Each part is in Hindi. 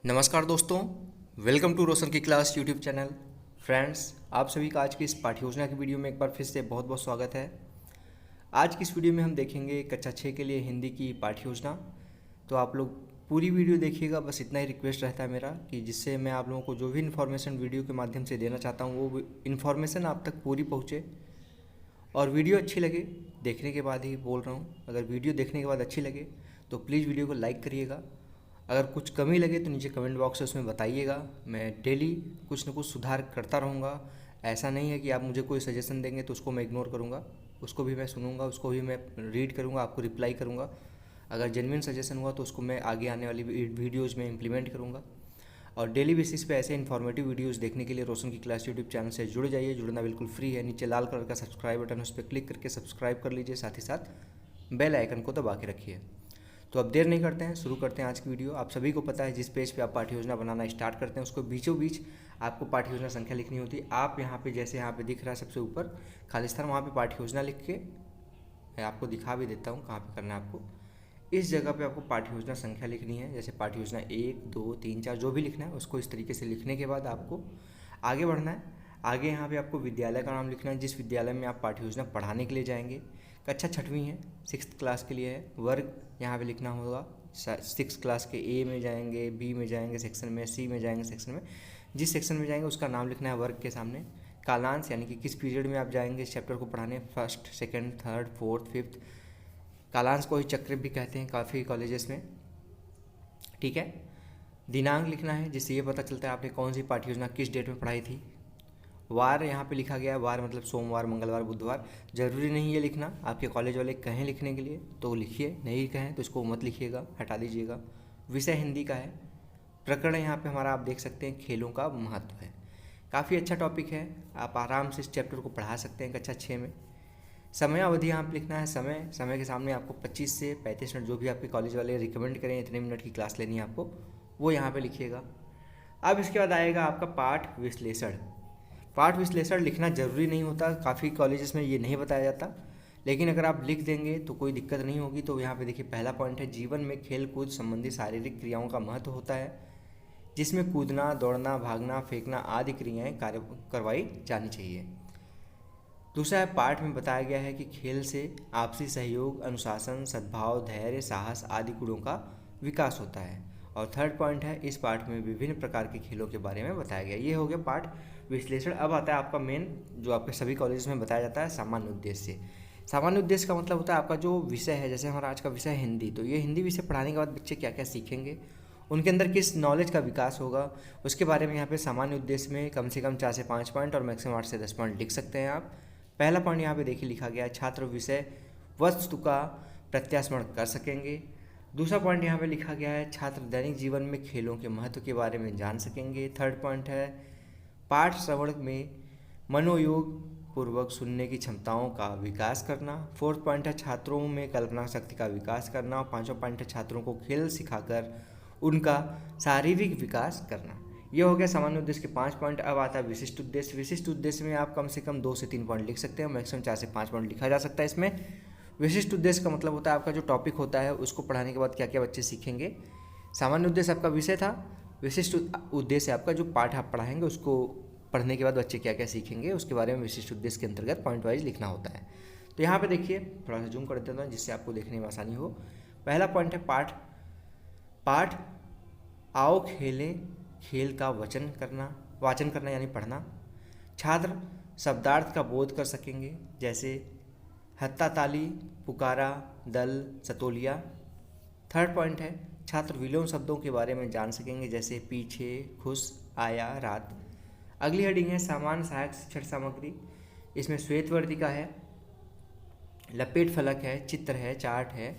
नमस्कार दोस्तों, वेलकम टू रोशन की क्लास यूट्यूब चैनल। फ्रेंड्स, आप सभी का आज की इस पाठ्य योजना की वीडियो में एक बार फिर से बहुत बहुत स्वागत है। आज की इस वीडियो में हम देखेंगे कक्षा 6 के लिए हिंदी की पाठ्य योजना। तो आप लोग पूरी वीडियो देखिएगा, बस इतना ही रिक्वेस्ट रहता है मेरा कि जिससे मैं आप लोगों को जो भी इन्फॉर्मेशन वीडियो के माध्यम से देना चाहता हूँ वो इन्फॉर्मेशन आप तक पूरी पहुँचे। और वीडियो अच्छी लगे, देखने के बाद ही बोल रहा हूँ, अगर वीडियो देखने के बाद अच्छी लगे तो प्लीज़ वीडियो को लाइक करिएगा। अगर कुछ कमी लगे तो नीचे कमेंट बॉक्स है उसमें बताइएगा। मैं डेली कुछ ना कुछ सुधार करता रहूँगा। ऐसा नहीं है कि आप मुझे कोई सजेशन देंगे तो उसको मैं इग्नोर करूँगा, उसको भी मैं सुनूंगा, उसको भी मैं रीड करूँगा, आपको रिप्लाई करूँगा। अगर जेन्युइन सजेशन हुआ तो उसको मैं आगे आने वाली वीडियोज़ में इम्प्लीमेंट करूँगा। और डेली बेसिस पे ऐसे इन्फॉर्मेटिव वीडियोस देखने के लिए रोशन की क्लास यूट्यूब चैनल से जुड़ जाइए। जुड़ना बिल्कुल फ्री है। नीचे लाल कलर का सब्सक्राइब बटन है, उस पर क्लिक करके सब्सक्राइब कर लीजिए, साथ ही साथ बेल आइकन को दबा के रखिए। तो अब देर नहीं करते हैं, शुरू करते हैं आज की वीडियो। आप सभी को पता है जिस पेज पे आप पाठ्य योजना बनाना स्टार्ट करते हैं उसको बीचों बीच आपको पाठ्य योजना संख्या लिखनी होती है। आप यहाँ पे जैसे यहाँ पे दिख रहा है सबसे ऊपर खाली स्थान, वहाँ पे पाठ्य योजना लिख के मैं आपको दिखा भी देता हूँ कहाँ पे करना है आपको। इस जगह पे आपको पाठ्य योजना संख्या लिखनी है, जैसे पाठ्य योजना 1, 2, 3, 4 जो भी लिखना है उसको इस तरीके से लिखने के बाद आपको आगे बढ़ना है। आगे यहाँ पे आपको विद्यालय का नाम लिखना है, जिस विद्यालय में आप पाठ्य योजना पढ़ाने के लिए जाएंगे। कक्षा 6वीं है, 6th क्लास के लिए है। वर्ग यहाँ पे लिखना होगा, 6th क्लास के ए में जाएंगे, बी में जाएंगे सेक्शन में, सी में जाएंगे सेक्शन में। जिस सेक्शन में जाएंगे उसका नाम लिखना है वर्ग के सामने। कालांश यानी कि किस पीरियड में आप जाएंगे इस चैप्टर को पढ़ाने, first, second, third, fourth, fifth. कालांश को ही चक्र भी कहते हैं काफ़ी कॉलेजेस में, ठीक है। दिनांक लिखना है, जिससे ये पता चलता है आपने कौन सी पाठ्य योजना किस डेट में पढ़ाई थी। वार यहाँ पे लिखा गया है, वार मतलब सोमवार, मंगलवार, बुधवार। ज़रूरी नहीं ये लिखना, आपके कॉलेज वाले कहें लिखने के लिए तो लिखिए, नहीं कहें तो इसको मत लिखिएगा, हटा दीजिएगा। विषय हिंदी का है। प्रकरण यहाँ पे हमारा आप देख सकते हैं खेलों का महत्व है। काफ़ी अच्छा टॉपिक है, आप आराम से इस चैप्टर को पढ़ा सकते हैं कक्षा 6 में। समय अवधि यहाँ पे लिखना है, समय के सामने आपको 25 से 35 मिनट जो भी आपके कॉलेज वाले रिकमेंड करें इतने मिनट की क्लास लेनी है आपको, वो यहाँ पे लिखिएगा। अब इसके बाद आएगा आपका पाठ विश्लेषण। पाठ विश्लेषण लिखना ज़रूरी नहीं होता, काफ़ी कॉलेजेस में ये नहीं बताया जाता, लेकिन अगर आप लिख देंगे तो कोई दिक्कत नहीं होगी। तो यहाँ पे देखिए पहला पॉइंट है, जीवन में खेल कूद संबंधी शारीरिक क्रियाओं का महत्व होता है, जिसमें कूदना, दौड़ना, भागना, फेंकना आदि क्रियाएँ करवाई जानी चाहिए। दूसरा है, पाठ में बताया गया है कि खेल से आपसी सहयोग, अनुशासन, सद्भाव, धैर्य, साहस आदि गुणों का विकास होता है। और थर्ड पॉइंट है, इस पाठ में विभिन्न प्रकार के खेलों के बारे में बताया गया। ये हो गया पाठ विश्लेषण। अब आता है आपका मेन, जो आपके सभी कॉलेज में बताया जाता है, सामान्य उद्देश्य। सामान्य उद्देश्य का मतलब होता है आपका जो विषय है, जैसे हमारा आज का विषय है हिंदी, तो ये हिंदी विषय पढ़ाने के बाद बच्चे क्या क्या सीखेंगे, उनके अंदर किस नॉलेज का विकास होगा, उसके बारे में यहाँ पे सामान्य उद्देश्य में कम से कम 4 से 5 पॉइंट और मैक्सिमम 8 से 10 पॉइंट लिख सकते हैं आप। पहला पॉइंट यहाँ पे देखिए लिखा गया है, छात्र विषय वस्तु का प्रत्यास्मरण कर सकेंगे। दूसरा पॉइंट यहाँ पे लिखा गया है, छात्र दैनिक जीवन में खेलों के महत्व के बारे में जान सकेंगे। थर्ड पॉइंट है, पाठ श्रवण में मनोयोग पूर्वक सुनने की क्षमताओं का विकास करना। फोर्थ पॉइंट है, छात्रों में कल्पना शक्ति का विकास करना। और पांचवा पॉइंट है, छात्रों को खेल सिखाकर उनका शारीरिक विकास करना। ये हो गया सामान्य उद्देश्य के 5 पॉइंट। अब आता है विशिष्ट उद्देश्य। विशिष्ट उद्देश्य में आप कम से कम 2 से 3 पॉइंट लिख सकते हैं, मैक्सिमम 4 से 5 पॉइंट लिखा जा सकता है इसमें। विशिष्ट उद्देश्य का मतलब होता है आपका जो टॉपिक होता है उसको पढ़ाने के बाद क्या क्या बच्चे सीखेंगे। सामान्य उद्देश्य आपका विषय था, विशिष्ट उद्देश्य आपका जो पाठ आप पढ़ाएंगे उसको पढ़ने के बाद बच्चे क्या क्या सीखेंगे उसके बारे में विशिष्ट उद्देश्य के अंतर्गत पॉइंट वाइज लिखना होता है। तो यहाँ पे देखिए, थोड़ा सा जूम कर देता हूँ जिससे आपको देखने में आसानी हो। पहला पॉइंट है पाठ आओ खेलें, खेल का वाचन करना यानी पढ़ना। छात्र शब्दार्थ का बोध कर सकेंगे, जैसे हत्ता ताली, पुकारा, दल, सतोलिया। थर्ड पॉइंट है, छात्र विलोम शब्दों के बारे में जान सकेंगे, जैसे पीछे, खुश, आया, रात। अगली हेडिंग है सामान्य सहायक शिक्षण सामग्री। इसमें श्वेतवर्तिका है, लपेट फलक है, चित्र है, चार्ट है,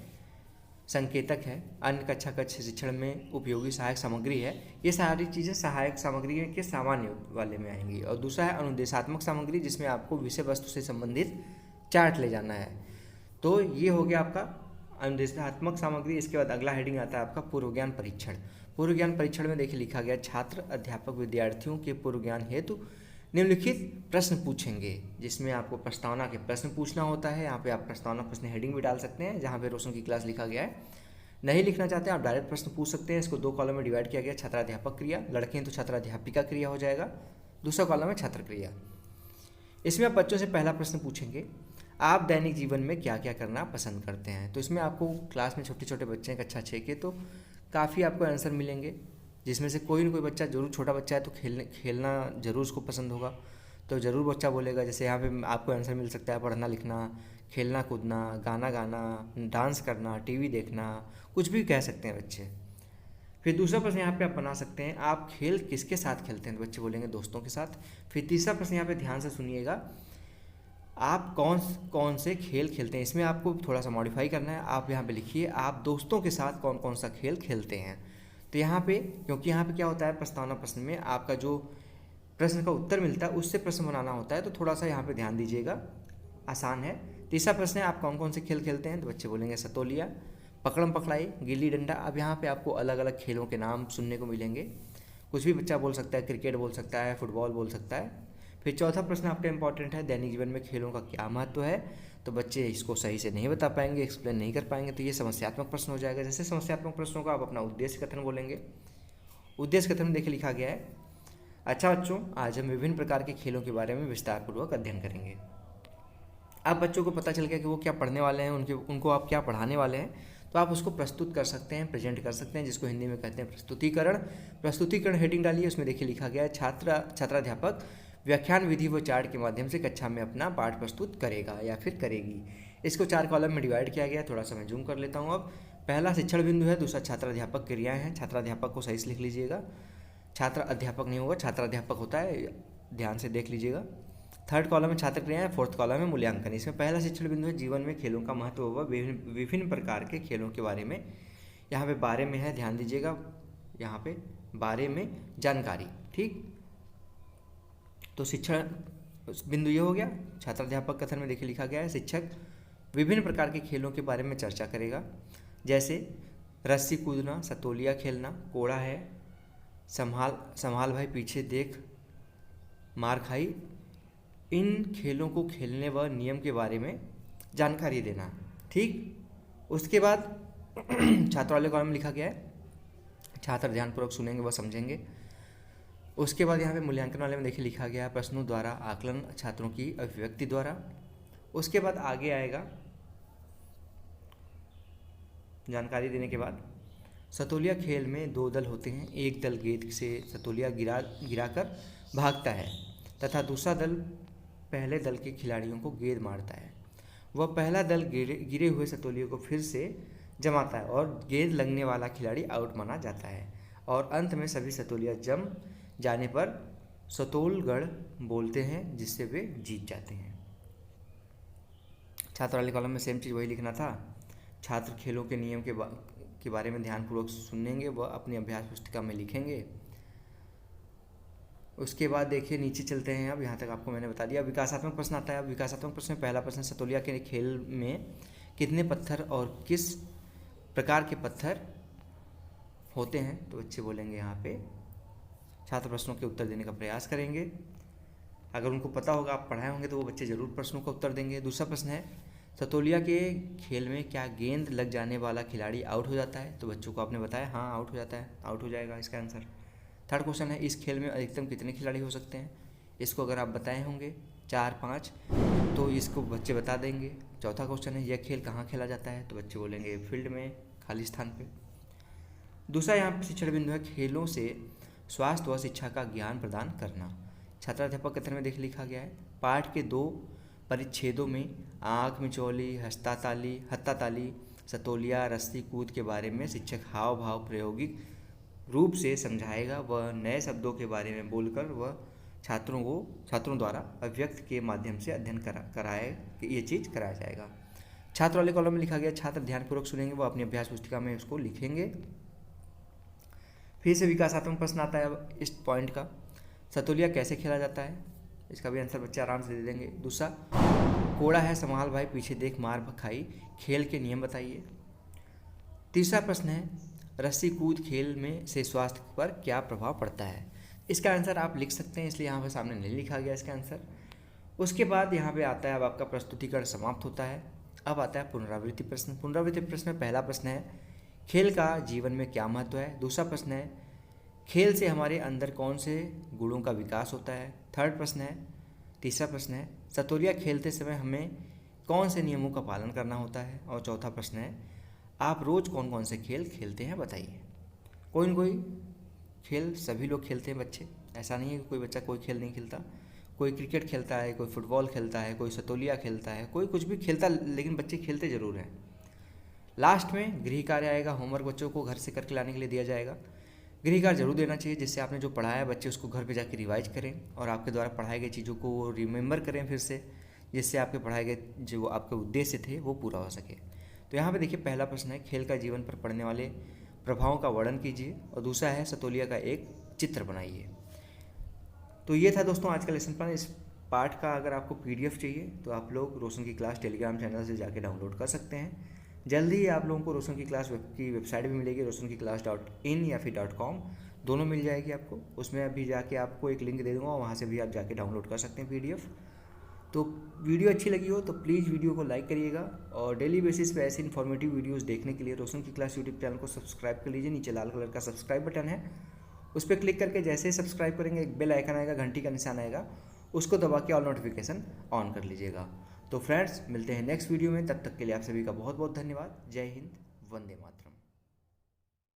संकेतक है, अन्य कक्षा शिक्षण में उपयोगी सहायक सामग्री है। ये सारी चीज़ें सहायक सामग्री के सामान्य वाले में आएंगी। और दूसरा है अनुदेशात्मक सामग्री, जिसमें आपको विषय वस्तु से संबंधित चार्ट ले जाना है। तो ये हो गया आपका अनुदेशात्मक सामग्री। इसके बाद अगला हेडिंग आता है आपका पूर्व ज्ञान परीक्षण। पूर्व ज्ञान परीक्षण में देखिए लिखा गया, छात्र अध्यापक विद्यार्थियों के पूर्व ज्ञान हेतु निम्नलिखित प्रश्न पूछेंगे, जिसमें आपको प्रस्तावना के प्रश्न पूछना होता है। यहाँ पे आप प्रस्तावना प्रश्न हेडिंग भी डाल सकते हैं, जहाँ पे रोशन की क्लास लिखा गया है। नहीं लिखना चाहते हैं आप डायरेक्ट प्रश्न पूछ सकते हैं। इसको 2 कॉलम में डिवाइड किया गया, छात्राध्यापक क्रिया, लड़के हैं तो छात्राध्यापिका क्रिया हो जाएगा, दूसरा कॉलम है छात्र क्रिया। इसमें आप बच्चों से पहला प्रश्न पूछेंगे, आप दैनिक जीवन में क्या क्या करना पसंद करते हैं। तो इसमें आपको क्लास में छोटे छोटे बच्चे हैं कक्षा 6 के, तो काफ़ी आपको आंसर मिलेंगे, जिसमें से कोई ना कोई बच्चा जरूर, छोटा बच्चा है तो खेलना जरूर उसको पसंद होगा, तो ज़रूर बच्चा बोलेगा। जैसे यहाँ पे आपको आंसर मिल सकता है पढ़ना लिखना, खेलना कूदना, गाना गाना, डांस करना, टीवी देखना, कुछ भी कह सकते हैं बच्चे। फिर दूसरा प्रश्न यहाँ पे आप बना सकते हैं, आप खेल किसके साथ खेलते हैं, तो बच्चे बोलेंगे दोस्तों के साथ। फिर तीसरा प्रश्न यहाँ पे ध्यान से सुनिएगा, आप कौन कौन से खेल खेलते हैं। इसमें आपको थोड़ा सा मॉडिफाई करना है, आप यहाँ पे लिखिए आप दोस्तों के साथ कौन कौन सा खेल खेलते हैं। तो यहाँ पे, क्योंकि यहाँ पे क्या होता है, प्रस्तावना प्रश्न में आपका जो प्रश्न का उत्तर मिलता है उससे प्रश्न बनाना होता है, तो थोड़ा सा यहाँ पे ध्यान दीजिएगा, आसान है। तीसरा प्रश्न है, आप कौन कौन से खेल खेलते हैं, तो बच्चे बोलेंगे सतोलिया, पकड़म पकड़ाई, गिल्ली डंडा। अब यहाँ पे आपको अलग अलग खेलों के नाम सुनने को मिलेंगे, कुछ भी बच्चा बोल सकता है, क्रिकेट बोल सकता है, फुटबॉल बोल सकता है। फिर चौथा प्रश्न आपका इंपॉर्टेंट है, दैनिक जीवन में खेलों का क्या महत्व है। तो बच्चे इसको सही से नहीं बता पाएंगे, एक्सप्लेन नहीं कर पाएंगे, तो ये समस्यात्मक प्रश्न हो जाएगा। जैसे समस्यात्मक प्रश्नों का आप अपना उद्देश्य कथन बोलेंगे। उद्देश्य कथन में देखिए लिखा गया है, अच्छा बच्चों, आज हम विभिन्न प्रकार के खेलों के बारे में विस्तारपूर्वक अध्ययन करेंगे। अब बच्चों को पता चल गया कि वो क्या पढ़ने वाले हैं, उनको आप क्या पढ़ाने वाले हैं, तो आप उसको प्रस्तुत कर सकते हैं, प्रेजेंट कर सकते हैं, जिसको हिंदी में कहते हैं प्रस्तुतिकरण। प्रस्तुतिकरण हेडिंग डालिए, उसमें देखिए लिखा गया है, छात्राध्यापक व्याख्यान विधि व चार्ट के माध्यम से कक्षा में अपना पाठ प्रस्तुत करेगा या फिर करेगी। इसको 4 कॉलम में डिवाइड किया गया, थोड़ा सा मैं जूम कर लेता हूँ। अब पहला शिक्षण बिंदु है, दूसरा छात्राध्यापक क्रियाएं हैं, छात्राध्यापक को सही से लिख लीजिएगा, छात्र अध्यापक नहीं होगा, छात्राध्यापक होता है, ध्यान से देख लीजिएगा। थर्ड कॉलम में छात्र क्रियाएं, फोर्थ कॉलम में मूल्यांकन। इसमें पहला शिक्षण बिंदु है, जीवन में खेलों का महत्व व विभिन्न प्रकार के खेलों के बारे में। यहाँ पे बारे में है, ध्यान दीजिएगा, यहाँ पे बारे में जानकारी, ठीक। तो शिक्षण बिंदु ये हो गया। छात्राध्यापक कथन में देखिए लिखा गया है, शिक्षक विभिन्न प्रकार के खेलों के बारे में चर्चा करेगा, जैसे रस्सी कूदना, सतोलिया खेलना, कोड़ा है, संभाल भाई पीछे देख, मार खाई। इन खेलों को खेलने व नियम के बारे में जानकारी देना, ठीक। उसके बाद छात्र वाले कॉलम में लिखा गया है, छात्र ध्यानपूर्वक सुनेंगे व समझेंगे। उसके बाद यहाँ पे मूल्यांकन वाले में देखिए लिखा गया है, प्रश्नों द्वारा आकलन, छात्रों की अभिव्यक्ति द्वारा। उसके बाद आगे आएगा जानकारी देने के बाद, सतोलिया खेल में 2 दल होते हैं, एक दल गेंद से सतोलिया गिराकर भागता है तथा दूसरा दल पहले दल के खिलाड़ियों को गेंद मारता है। वह पहला दल गिरे हुए सतोलिया को फिर से जमाता है और गेंद लगने वाला खिलाड़ी आउट माना जाता है, और अंत में सभी सतोलिया जम जाने पर सतोलगढ़ बोलते हैं, जिससे वे जीत जाते हैं। छात्र वाले कॉलम में सेम चीज़ वही लिखना था। छात्र खेलों के नियम के बारे में ध्यानपूर्वक सुनेंगे व अपनी अभ्यास पुस्तिका में लिखेंगे। उसके बाद देखिए नीचे चलते हैं, अब यहाँ तक आपको मैंने बता दिया। विकासात्मक प्रश्न आता है। अब विकासात्मक प्रश्न में पहला प्रश्न, सतोलिया के खेल में कितने पत्थर और किस प्रकार के पत्थर होते हैं, तो बच्चे बोलेंगे यहाँ पे, छात्र प्रश्नों के उत्तर देने का प्रयास करेंगे। अगर उनको पता होगा, आप पढ़ाए होंगे, तो वो बच्चे ज़रूर प्रश्नों का उत्तर देंगे। दूसरा प्रश्न है, सतोलिया के खेल में क्या गेंद लग जाने वाला खिलाड़ी आउट हो जाता है, तो बच्चों को आपने बताया हाँ आउट हो जाता है, आउट हो जाएगा इसका आंसर। थर्ड क्वेश्चन है, इस खेल में अधिकतम कितने खिलाड़ी हो सकते हैं, इसको अगर आप बताए होंगे 4-5 तो इसको बच्चे बता देंगे। चौथा क्वेश्चन है, यह खेल कहाँ खेला जाता है, तो बच्चे बोलेंगे फील्ड में, खाली स्थान पे। दूसरा यहाँ पर शिक्षण बिंदु है, खेलों से स्वास्थ्य व शिक्षा का ज्ञान प्रदान करना। छात्राध्यापक कथन में देख लिखा गया है, पाठ के 2 परिच्छेदों में आँख मिचौली, हत्ताताली, सतोलिया, रस्सी कूद के बारे में शिक्षक हाव भाव प्रायोगिक रूप से समझाएगा व नए शब्दों के बारे में बोलकर व छात्रों द्वारा अभिव्यक्त के माध्यम से अध्ययन कराए, ये चीज़ कराया जाएगा। छात्र वाले कॉलम में लिखा गया, छात्र ध्यानपूर्वक सुनेंगे व अपनी अभ्यास पुस्तिका में उसको लिखेंगे। फिर से विकासात्मक प्रश्न आता है अब इस पॉइंट का, सतोलिया कैसे खेला जाता है, इसका भी आंसर बच्चे आराम से दे देंगे। दूसरा, कोड़ा है, संभाल भाई पीछे देख, मार खाई, खेल के नियम बताइए। तीसरा प्रश्न है, रस्सी कूद खेल में से स्वास्थ्य पर क्या प्रभाव पड़ता है, इसका आंसर आप लिख सकते हैं, इसलिए यहाँ पर सामने नहीं लिखा गया इसका आंसर। उसके बाद यहाँ पे आता है, अब आपका प्रस्तुतिकरण समाप्त होता है। अब आता है पुनरावृत्ति प्रश्न। पुनरावृत्ति प्रश्न में पहला प्रश्न है, खेल का जीवन में क्या महत्व है। दूसरा प्रश्न है खेल से हमारे अंदर कौन से गुणों का विकास होता है। थर्ड प्रश्न है तीसरा प्रश्न है सतोलिया खेलते समय हमें कौन से नियमों का पालन करना होता है। और चौथा प्रश्न है आप रोज़ कौन कौन से खेल खेलते हैं बताइए। कोई न कोई खेल सभी लोग खेलते हैं बच्चे, ऐसा नहीं है कि कोई बच्चा कोई खेल नहीं खेलता। कोई क्रिकेट खेलता है, कोई फुटबॉल खेलता है, कोई सतोलिया खेलता है, कोई कुछ भी खेलता, लेकिन बच्चे खेलते ज़रूर हैं। लास्ट में गृह कार्य आएगा, होमवर्क बच्चों को घर से करके लाने के लिए दिया जाएगा। गृह कार्य जरूर देना चाहिए जिससे आपने जो पढ़ाया बच्चे उसको घर पे जाके रिवाइज करें और आपके द्वारा पढ़ाई गई चीज़ों को वो रिमेंबर करें फिर से, जिससे आपके पढ़ाए गए जो आपके उद्देश्य थे वो पूरा हो सके। तो यहाँ पे देखिए पहला प्रश्न है खेल का जीवन पर पड़ने वाले प्रभावों का वर्णन कीजिए और दूसरा है सतोलिया का एक चित्र बनाइए। तो ये था दोस्तों आज का लेसन प्लान। इस पार्ट का अगर आपको पीडीएफ चाहिए तो आप लोग रोशन की क्लास टेलीग्राम चैनल से जाके डाउनलोड कर सकते हैं। जल्दी ही आप लोगों को रोशन की क्लास की वेबसाइट भी मिलेगी, rosanki-class.in या फिर .com, दोनों मिल जाएगी आपको। उसमें अभी जाके आपको एक लिंक दे दूँगा, वहाँ से भी आप जाके डाउनलोड कर सकते हैं पीडीएफ। तो वीडियो अच्छी लगी हो तो प्लीज़ वीडियो को लाइक करिएगा और डेली बेसिस पे ऐसे इन्फॉर्मेटिव वीडियोस देखने के लिए रोशन की क्लास यूट्यूब चैनल को सब्सक्राइब कर लीजिए। नीचे लाल कलर का सब्सक्राइब बटन है, उस पर क्लिक करके जैसे ही सब्सक्राइब करेंगे एक बेल आइकन आएगा, घंटी का निशान आएगा, उसको दबा के ऑल नोटिफिकेशन ऑन कर लीजिएगा। तो फ्रेंड्स मिलते हैं नेक्स्ट वीडियो में, तब तक के लिए आप सभी का बहुत बहुत धन्यवाद। जय हिंद, वंदे मातरम।